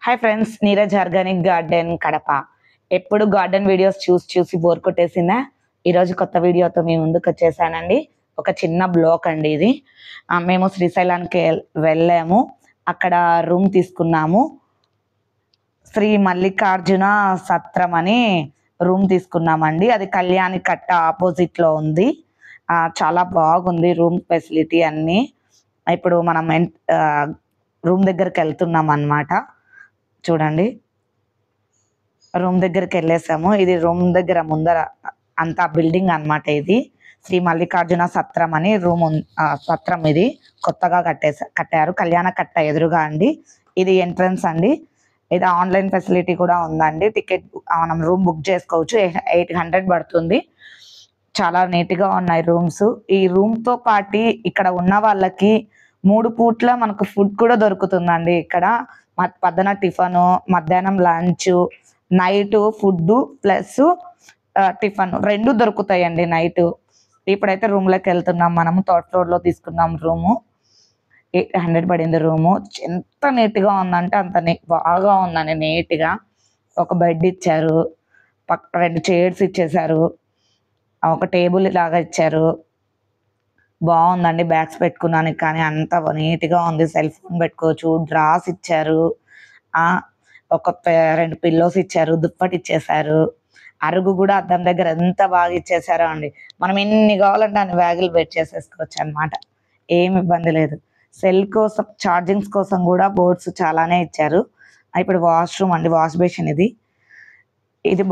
Hi friends, Neeraj organic garden Kadapa. ఎప్పుడు garden videos చూసి bore కొట్టేసిందా? ఈరోజు కొత్త వీడియోతో మీ ముందుకు వచ్చేసానండి. ఒక చిన్న బ్లాక్ అండి ఇది. మేము శ్రీశైలానికి వెళ్ళాము, అక్కడ రూమ్ తీసుకున్నాము. శ్రీ మల్లికార్జున సత్రం అని రూమ్ తీసుకున్నామండి. అది కళ్యాణి కట్ట ఆపోజిట్లో ఉంది. చాలా బాగుంది రూమ్ ఫెసిలిటీ అన్నీ. ఇప్పుడు మనం రూమ్ దగ్గరికి వెళ్తున్నాం అన్నమాట. చూడండి, రూమ్ దగ్గరికి వెళ్ళేసాము. ఇది రూమ్ దగ్గర ముందర అంతా బిల్డింగ్ అన్నమాట. ఇది శ్రీ మల్లికార్జున సత్రం అని సత్రం. ఇది కొత్తగా కట్టారు, కళ్యాణ కట్ట ఎదురుగా అండి. ఇది ఎంట్రన్స్ అండి. ఇది ఆన్లైన్ ఫెసిలిటీ కూడా ఉందండి. టికెట్ మనం రూమ్ బుక్ చేసుకోవచ్చు. 800 పడుతుంది. చాలా నీట్గా ఉన్నాయి రూమ్స్. ఈ రూమ్తో పాటు ఇక్కడ ఉన్న వాళ్ళకి 3 పూట్ల మనకు ఫుడ్ కూడా దొరుకుతుందండి. ఇక్కడ పొద్దున టిఫను, మధ్యాహ్నం lunch, night food plus tiffin 2 దొరుకుతాయండి నైట్. ఇప్పుడైతే రూమ్లోకి వెళ్తున్నాం. మనము థర్డ్ ఫ్లోర్లో తీసుకున్నాం రూము. 800 పడింది రూము. ఎంత నీట్గా ఉందంటే అంత బాగా ఉందండి. నీట్గా ఒక బెడ్ ఇచ్చారు, 2 చైర్స్ ఇచ్చేసారు, ఒక టేబుల్ లాగా ఇచ్చారు. బాగుందండి. బ్యాగ్స్ పెట్టుకున్నానికి కానీ అంత నీట్గా ఉంది. సెల్ ఫోన్ పెట్టుకోవచ్చు. డ్రాస్ ఇచ్చారు, ఒక 2 పిల్లోస్ ఇచ్చారు, దుప్పటి ఇచ్చేసారు. అరుగు కూడా అద్దం దగ్గర ఎంత బాగా ఇచ్చేసారో అండి. మనం ఎన్ని కావాలంటే అన్ని బ్యాగులు పెట్టేసేసుకోవచ్చు అనమాట. ఏమి ఇబ్బంది లేదు. సెల్ కోసం, ఛార్జింగ్స్ కోసం కూడా బోర్డ్స్ చాలానే ఇచ్చారు. ఇప్పుడు వాష్రూమ్ అండి, వాష్ బేసిన్ ఇది.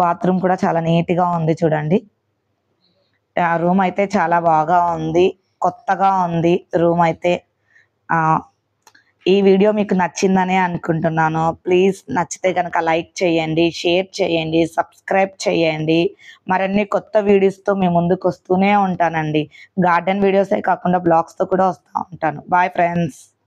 బాత్రూమ్ కూడా చాలా నీట్గా ఉంది చూడండి. ఆ రూమ్ అయితే చాలా బాగా ఉంది, కొత్తగా ఉంది రూమ్ అయితే. ఈ వీడియో మీకు నచ్చిందనే అనుకుంటున్నాను. ప్లీజ్ నచ్చితే కనుక లైక్ చేయండి, షేర్ చేయండి, సబ్స్క్రైబ్ చేయండి. మరిన్ని కొత్త వీడియోస్తో మీ ముందుకు వస్తూనే ఉంటానండి. గార్డెన్ వీడియోసే కాకుండా బ్లాగ్స్తో కూడా వస్తూ ఉంటాను. Bye friends.